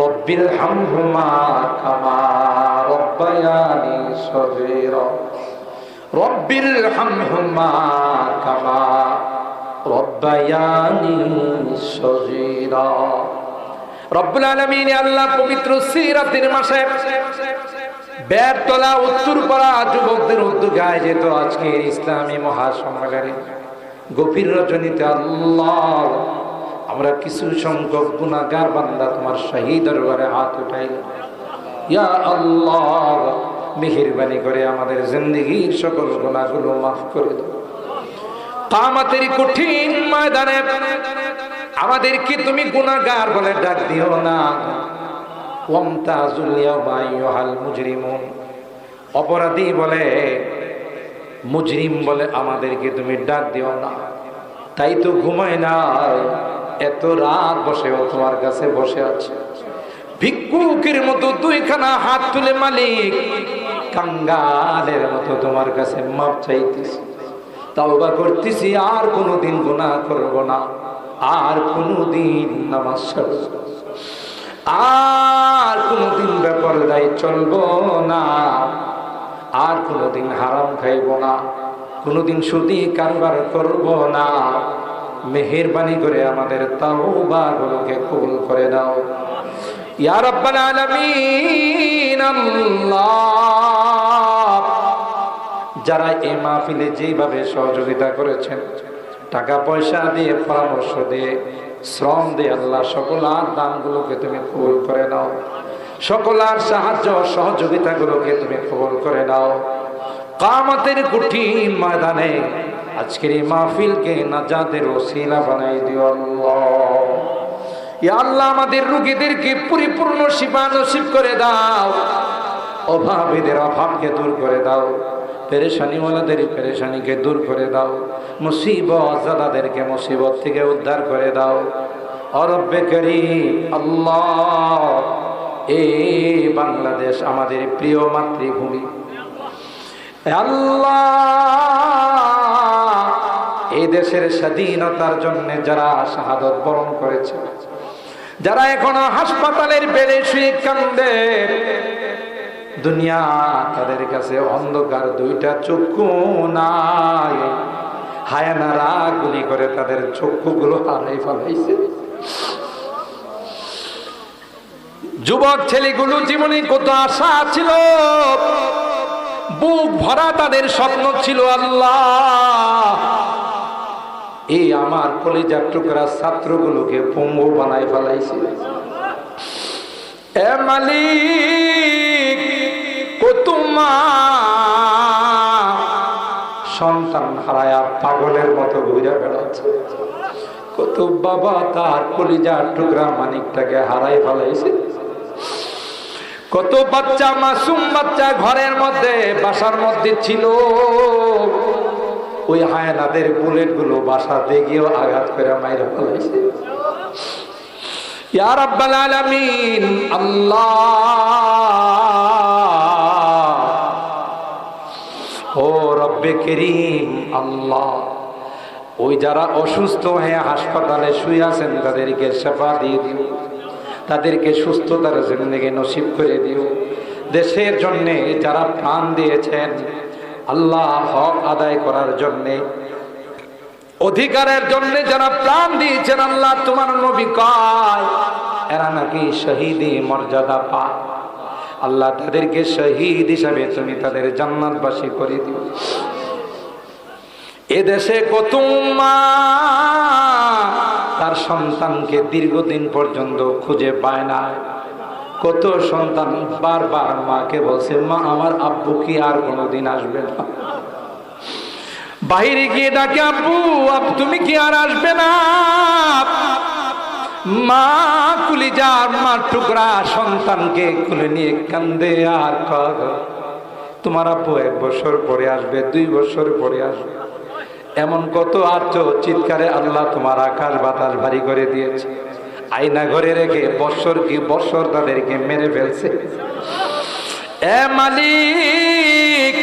রব্বির হামহুমা কামা রব্বায়ানি সগীরা রব্বির হামহুমা কামা রব্বায়ানি সগীরা। রব্বুল আলামিন আল্লাহ পবিত্র সিরাতের মাসে বেরতলা উত্তরপাড়া যুবকদের উদ্যোগে আয়োজিত আজকের ইসলামী মহাসম্মেলনে গভীর রজনীতে আল্লাহ আমরা কিছু সংখ্যক গুনাহগার বান্দা তোমার শাহী দরবারে হাত উঠাইলাম। ইয়া আল্লাহ, মেহেরবানি করে আমাদের জিন্দেগীর সকল গুনাহগুলো মাফ করে দাও। কিয়ামতের কঠিন ময়দানে আমাদেরকে তুমি গুনাহগার বলে ডাক দিও না। ওয়ামতাজুল ইয়াওমা আইয়ুহাল মুজরিমুন, অপরাধী বলে, মুজরিম বলে আমাদেরকে তুমি ডাক দিও না। তাই তো ঘুমায় না, এত রাত বসেও তোমার কাছে বসে আছে ভিক্ষুকের মতো দুইখানা হাত তুলে মালিক কাঙ্গালের মতো তোমার কাছে মাপ চাইতেছি, তাওবা করতেছি, আর কোনোদিন গুনাহ করব না, আর কোনোদিন নামাজ ছাড়ব না, আর কোনোদিন বেপরদায় চলবো না, আর কোনোদিন হারাম খাইব না, কোনোদিন সুদি কারবার করব না। মেহেরবানি করে আমাদের তাওবাগুলোকে কবুল করে দাও ইয়া রাব্বাল আলামিন। আল্লাহ, যারা এই মাহফিলে যেভাবে সহযোগিতা করেছেন, টাকা পয়সা দিয়ে, পরামর্শ দিয়ে, শ্রম দিয়ে, আল্লাহ সকলার দানগুলোকে তুমি কবুল করে নাও, সকলার সাহায্য সহযোগিতাগুলোকে তুমি কবুল করে নাও। কিয়ামতের কঠিন ময়দানে আজকের এই মাহফিলকে নাজাতের ওসিলা বানাই দিও আল্লাহ। ইয়া আল্লাহ, আমাদের রোগীদেরকে পরিপূর্ণ শিফা নসিব করে দাও, অভাবীদের অভাবকে দূর করে দাও, পেরেশানিওয়ালাদের পেরেশানিকে দূর করে দাও, মুসিবত জাদাদেরকে মুসিবত থেকে উদ্ধার করে দাও। ও রব্বে কারীম আল্লাহ, এই বাংলাদেশ আমাদের প্রিয় মাতৃভূমি আল্লাহ, এই দেশের স্বাধীনতার জন্য যারা শাহাদত বরণ করেছে, যারা এখনো হাসপাতালের বেডে শুয়ে কান্দে, দুনিয়া তাদের কাছে অন্ধকার, দুইটা চক্ষু নাই, হায়ানারা গুলি করে তাদের চক্ষুগুলো হারাই ফেলাইছে। যুবক ছেলেগুলো জীবনে কত আশা ছিল, বুক ভরা তাদের স্বপ্ন ছিল, আল্লাহ এই আমার কলিজার টুকরা ছাত্রগুলোকে পঙ্গু বানাই ফেলাইছে। এ মালিক, কত মা সন্তান হারায়া পাগলের মতো ঘুরে বেড়াচ্ছে, কত বাবা তার কলিজার টুকরা মানিকটাকে হারাই ফেলাইছে, কত বাচ্চা, মাসুম বাচ্চা ঘরের মধ্যে, বাসার মধ্যে ছিল, ওই হায়নাদের বুলেট গুলো বাসাতে গিয়েও আঘাত করে মাইরা ফেলাইছে। ইয়া রাব্বাল আলামিন আল্লাহ, ও রব্বে কারীম আল্লাহ, ওই যারা অসুস্থ হয়ে হাসপাতালে শুয়ে আছেন তাদেরকে শিফা দিয়ে দিও, তাদেরকে সুস্থতার জিন্দেগি নসিব করে দিও। দেশের জন্য যারা প্রাণ দিয়েছেন আল্লাহ, হক আদায় করার জন্য, অধিকারের জন্য যারা প্রাণ দিয়েছেন আল্লাহ, তোমার নবী কয় এরা নাকি শহীদি মর্যাদা পায়, আল্লাহ তাদেরকে শহীদ হিসাবে তুমি তাদের জান্নাতবাসী করে দিও। এদেশে কত মা তার সন্তানকে দীর্ঘদিন পর্যন্ত খুঁজে পায় না, কত সন্তান বারবার মাকে বলছে, মা আমার আব্বু কি আর কোনোদিন আসবে না, বাইরে গিয়ে ডাকে, আব্বু তুমি কি আর আসবে না, মা কলিজার মার টুকরা সন্তানকে খুলে নিয়ে কান্দে আর কয় তোমার আব্বু 1 বছর পরে আসবে, 2 বছর পরে আসবে। এমন কত আর্ত চিৎকারে আল্লাহ তোমার আকাশ বাতাস ভারী করে দিয়েছে, আয়না ঘরে রেখে বছর কি বছর তাদেরকে মেরে ফেলছে। এ মালিক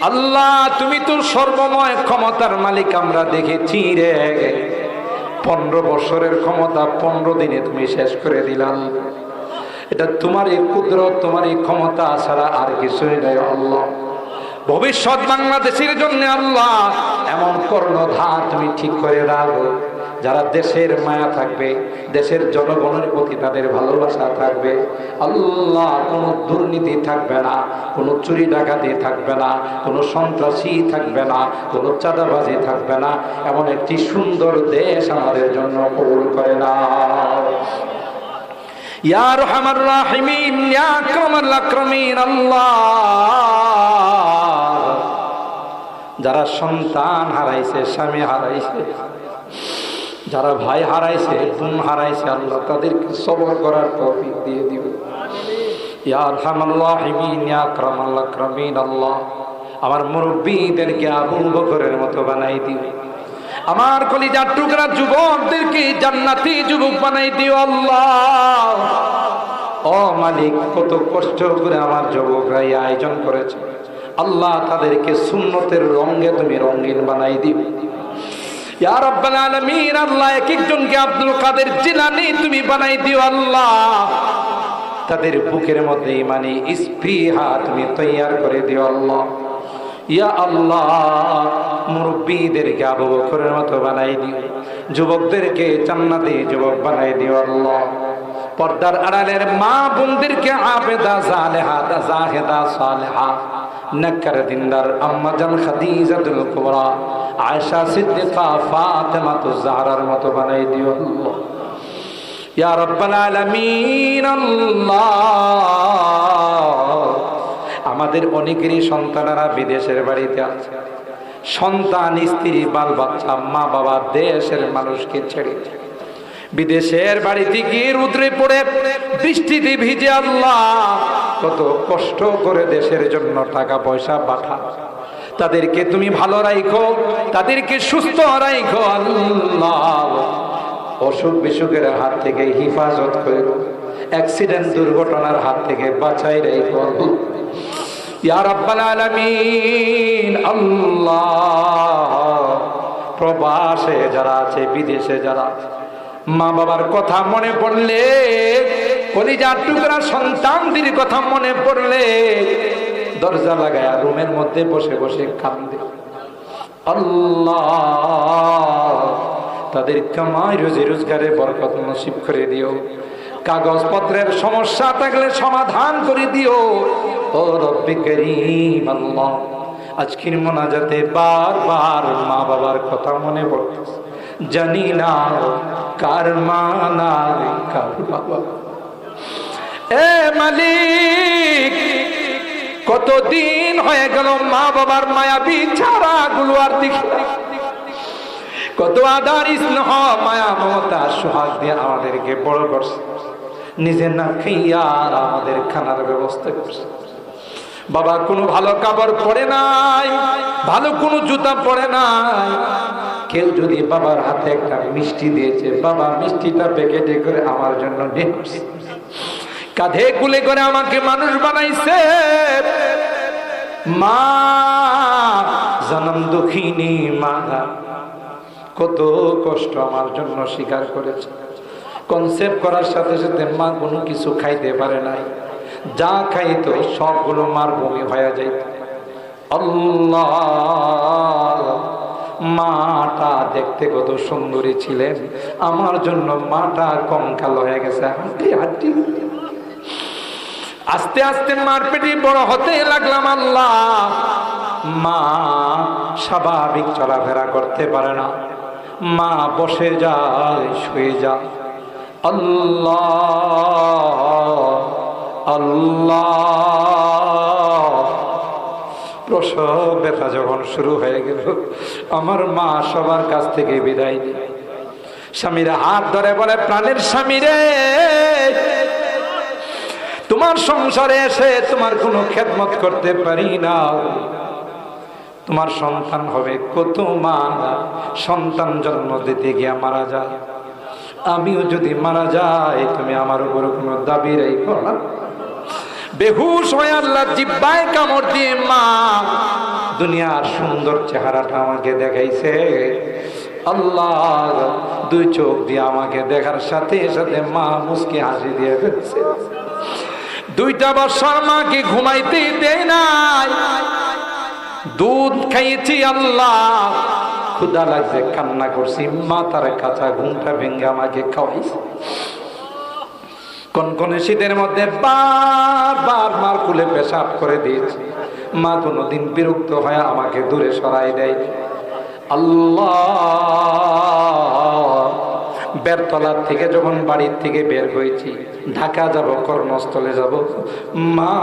আল্লাহ, তুমি তো সর্বময় ক্ষমতার মালিক, আমরা দেখেছি রে, 15 বছরের ক্ষমতা 15 দিনে তুমি শেষ করে দিলাম। এটা তোমার এই কুদরত, তোমার এই ক্ষমতা ছাড়া আর কিছুই নাই আল্লাহ। ভবিষ্যৎ বাংলাদেশের জন্য আল্লাহ এমন কর্ণধার তুমি ঠিক করে রাখো, যারা দেশের মায়া থাকবে, দেশের জনগণের প্রতি তাদের ভালোবাসা থাকবে। আল্লাহ, কোনো দুর্নীতি থাকবে না, কোনো চুরি ডাকাতি থাকবে না, কোনো সন্ত্রাসী থাকবে না, কোনো চাঁদাবাজি থাকবে না। এমন একটি সুন্দর দেশ আমাদের জন্য কবুল করে না। ইয়া আরহামার রাহিমিন, ইয়া আকরামাল আকরামিন আল্লাহ, যারা সন্তান হারাইছে, স্বামী হারাইছে, যারা ভাই হারাইছে, বোন হারাইছে, আল্লাহ তাদেরকে সবর করার তৌফিক দিয়ে দিও। ইয়া আরহামার রাহিমিন, ইয়া আকরামাল আকরামিন আল্লাহ, আমার মুরব্বীদেরকে আবু বকরের মতো বানাই দিও। আমার কলিজার টুকরা যুবকদেরকে জান্নাতি যুবক বানাই দিও আল্লাহ। ও মালিক, কত কষ্ট করে আমার যুবকরা এই আয়োজন করেছে আল্লাহ, তাদেরকে সুন্নতের রঙে তুমি রঙিন বানাই দিও। ইয়া রাব্বাল আলামিন আল্লাহ, এক একজনকে আব্দুল কাদের জিলানী তুমি বানাই দিও আল্লাহ। তাদের বুকের মধ্যে ঈমানি স্পৃহা তুমি তৈয়ার করে দিও আল্লাহ। ইয়া আল্লাহ, মুরব্বীদেরকে আবু বকরের মতো বানাই দিও, যুবকদেরকে জান্নাতি যুবক বানাই দিও আল্লাহ। পর্দার আড়ালের মা বোনদেরকে আবেদা জালেহা জাহেদা সালেহা নেককার দিনদার আম্মা জান খাদিজাতুল কুবরা, আয়েশা সিদ্দিকা, ফাতেমাতুজ জাহরার মতো বানাই দিও আল্লাহ। ইয়া রাব্বাল আলামিন আল্লাহ, আমাদের অনেকেরই সন্তানেরা বিদেশের বাড়িতে আছে, সন্তান, স্ত্রী, বাল বাচ্চা, মা বাবা দেশের মানুষকে ছেড়ে বিদেশের বাড়িতে গিয়ে রুদ্রে পড়ে বৃষ্টিতে ভিজে আল্লাহ কত কষ্ট করে দেশের জন্য টাকা পয়সা পাঠা। তাদেরকে তুমি ভালো রাখো, তাদেরকে সুস্থ রাখো আল্লাহ। অসুখ বিসুখের হাত থেকে হিফাজত করো, অ্যাক্সিডেন্ট দুর্ঘটনার হাত থেকে বাঁচাই রাখো ইয়া রাব্বাল আলামিন আল্লাহ। প্রবাসে যারা আছে, বিদেশে যারা আছে, মা বাবার কথা মনে পড়লে, কলিজার টুকরা সন্তানদের কথা মনে পড়লে দরজা লাগায় রুমের মধ্যে বসে বসে কান্দে আল্লাহ। তাদের কামাই রুজি রোজগারে বরকত নসিব করে দিও, কাগজপত্রের সমস্যা থাকলে সমাধান করে দিও ও রব্বে করিম আল্লাহ। আজকের মোনাজাতে বারবার মা বাবার কথা মনে পড়তেছে, জানি না কার মা নাই কার বাবা। এ মালিক, কতদিন হয়ে গেল মা বাবার মায়াবী চেহারাগুলো আর দেখি না। কত আদর স্নেহ মায়া মমতা সোহাগ দিয়ে আমাদেরকে বড় করছে, নিজে না খাইয়া আমাদের খানার ব্যবস্থা করছে। বাবা কোনো ভালো কাপড় পরে নাই, ভালো কোনো জুতা পরে নাই। কেউ যদি বাবার হাতে একটা মিষ্টি দিয়েছে, বাবা মিষ্টিটা প্যাকেটে করে আমার জন্য নিয়ে আসছে, কাঁধে কুলে করে আমাকে মানুষ বানাইছে। মা জনম দুঃখিনী মা কত কষ্ট আমার জন্য স্বীকার করেছে। কনসেপ্ট করার সাথে সাথে মা কোনো কিছু খাইতে পারে নাই, যা খাইতো সবগুলো মার বমি হয়ে যাইত। আল্লাহ, মাটা দেখতে কত সুন্দরী ছিলেন, আমার জন্য মাটা কঙ্কাল হয়ে গেছে, হাঁটি হাঁটি। আস্তে আস্তে মার পেটে বড় হতে লাগলাম আল্লাহ। মা স্বাভাবিক চলাফেরা করতে পারে না, মা বসে যায়, শুয়ে যায়। আল্লাহ আল্লাহ, প্রসব ব্যথা যখন শুরু হয়ে গেল, আমার মা সবার কাছ থেকে বিদায় নিয়ে স্বামীরা হাত ধরে বলে, প্রাণের স্বামী রে, তোমার সংসারে এসে তোমার কোনো খেদমত করতে পারি না। তোমার সন্তান হবে, কত মা সন্তান জন্ম দিতে গিয়া মারা যায়। আমিও যদি মারা যাই, তুমি আমার উপর কোনো দাবি রাখো না। বেহুশ হয়ে আল্লাহ জিব্বায় কামড় দিয়ে মা দুনিয়ার সুন্দর চেহারাটা আমাকে দেখাইছে। আল্লাহ, দুই চোখ দিয়ে আমাকে দেখার সাথে সাথে মা মুস্কি হাসি দিয়ে ফেলছে। 2টা বছর মাকে ঘুমাইতেই দেয় নাই, দুধ খাইয়েছি আল্লাহ, ক্ষুধা লাগছে কান্না করছি, মা তার কাঁচা ঘুমটা ভেঙে আমাকে খাওয়াইছে। কনকনে শীতের মধ্যে বারবার মার কুলে পেশাব করে দিয়েছি, মা কোনোদিন বিরক্ত হয়ে আমাকে দূরে সরাই দেয়। আল্লাহ, বেরতলার থেকে যখন বাড়ির থেকে বের হয়েছি, ঢাকা যাব, কর্মস্থলে যাব, মা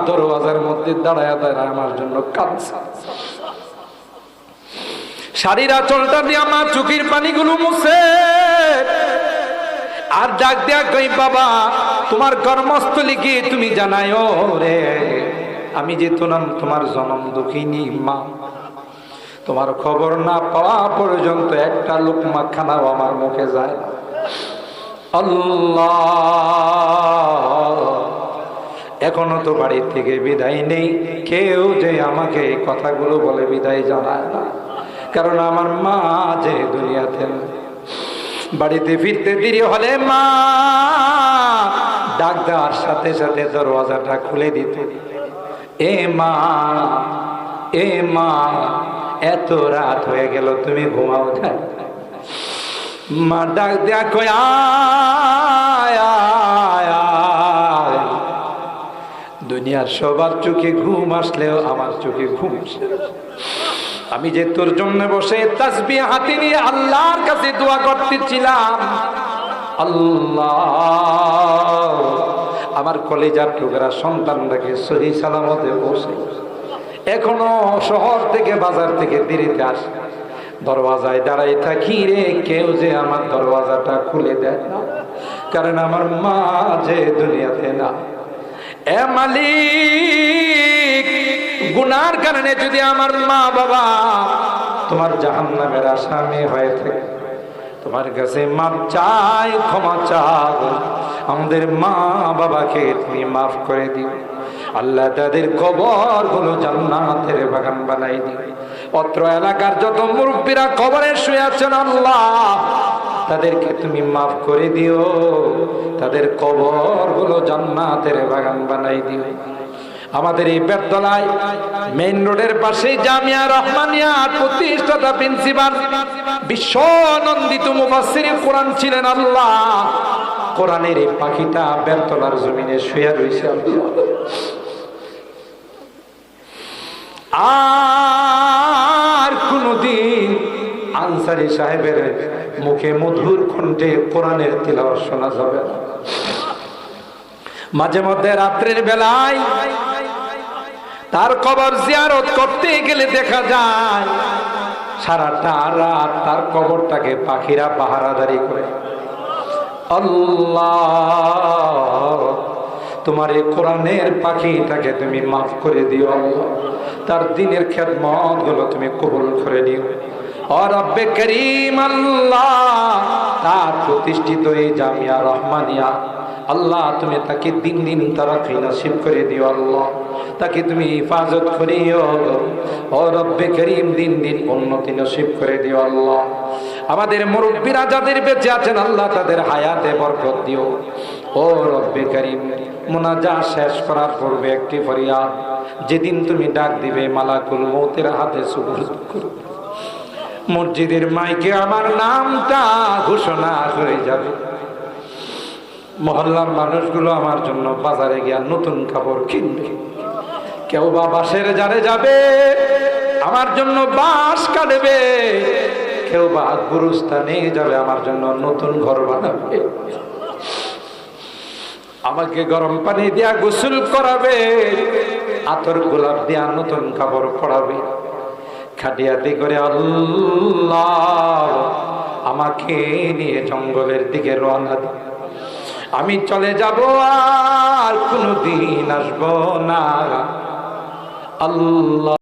দরওয়াজার মধ্যে দাঁড়ায় দাঁড়ায় আমার জন্য কাঁদছে। শাড়ির আঁচলটা দিয়ে আমার চোখের পানিগুলো মুছে আর ডাক দেয়া কই, বাবা তোমার কর্মস্থলে গিয়ে তুমি জানায়ও রে, আমি যে তোমার জনম দুঃখিনী মা, তোমার খবর না পাওয়া পর্যন্ত একটা লোকমা খানাও আমার মুখে যায় না। আল্লাহ, এখনো তো বাড়ি থেকে বিদায় নেই, কেউ যে আমাকে এই কথাগুলো বলে বিদায় জানায় না, কারণ আমার মা যে দুনিয়াতে। বাড়িতে ফিরতে দেরি হলে মা ডাক দেওয়ার সাথে সাথে দরওয়াজাটা খুলে দিত। এ মা, এ মা, এত রাত হয়ে গেল, তুমি ঘুমাও যাই। মা ডাক দেয়া কই, আয় আয় আয়। দুনিয়ার সবার চোখে ঘুম আসলেও আমার চোখে ঘুম আসে। আমি যে তোর জন্য বসে তাসবিহ হাতে নিয়ে আল্লাহর কাছে দোয়া করতেছিলাম, আল্লাহ আমার কলেজার টুকরা সন্তানটাকে সহি সালামতে বসে, এখনো শহর থেকে বাজার থেকে দেরিতে আসে, দরওয়াজায় দাঁড়াই থাকি রে, কেউ যে আমার দরওয়াজাটা খুলে দেয় না, কারণ আমার মা যে দুনিয়াতে না। এ মালিক, গুনার কারণে যদি আমার মা বাবা তোমার জাহান্নামের আসামি হয়ে থাকে, তোমার কাছে মাপ চাই, ক্ষমা চাই, আমাদের মা বাবাকে তুমি মাফ করে দিও আল্লাহ, তাদের কবর গুলো জান্নাতের বাগান বানাই দিও। অত্র এলাকার যত মুরব্বীরা কবরে শুয়ে আছেন আল্লাহ, তাদেরকে তুমি মাফ করে দিও, তাদের কবর গুলো জান্নাতের বাগান বানাই দিও। আমাদের এই বেতলায় মেইন রোডের পাশে জামিয়া রহমানিয়া প্রতিষ্ঠাতা প্রিন্সিপাল বিশ্বনন্দিত মুফাসসির কোরআন ছিলেন আল্লাহ, কোরআনের এই পাখিটা বেতলার জমিনে শুয়ে রয়েছে। আর কোনদিন আনসারী সাহেবের মুখে মধুর কণ্ঠে কোরআনের তিলাওয়াত শোনা যাবে না। মাঝে মধ্যে রাত্রের বেলায় তার কবর জিয়ারত করতে গেলে দেখা যায় সারাটা রাত তার কবরটাকে পাখিরা পাহারাদারি করে। আল্লাহ, তোমার এই কোরআনের পাখিটাকে তুমি মাফ করে দিও আল্লাহ, তার দিনের খেদমত গুলো তুমি কবুল করে নিও। ও রব্বে করিম আল্লাহ, তার প্রতিষ্ঠিত এই জামিয়া রহমানিয়া আল্লাহ, তুমি তাকে দিন দিন তারাক্কি নসিব করে দিও আল্লাহ, তাকে তুমি হিফাজত করিও। ও রব্বে করিম, দিন দিন উন্নতি নসিব করে দিও আল্লাহ। আমাদের মুরব্বীরা যাদের বেঁচে আছেন আল্লাহ, তাদের হায়াতে বরকত দিও। ও রব্বে করিম, মুনাজাত শেষ করার পূর্বে একটি ফরিয়াদ, যেদিন তুমি ডাক দিবে মালাকুল মউতের হাতে সুপুর্দ করো, মসজিদের মাইকে আমার নামটা ঘোষণা হয়ে যাবে। মহল্লার মানুষগুলো আমার জন্য বাজারে গিয়া নতুন কাপড় কিনবে, কেউ বা বাঁশের জারে যাবে আমার জন্য বাঁশ কাটবে, কেউ বা গুরুস্থানে যাবে আমার জন্য নতুন ঘর বানাবে, আমাকে গরম পানি দিয়া গোসল করাবে, আতর গোলাপ দিয়া নতুন কাপড় পরাবে, খাটিয়াতে করে আল্লাহ আমাকে নিয়ে জঙ্গলের দিকে রওনা দিবে। আমি চলে যাব, আর কোনদিন আসবো না আল্লাহ।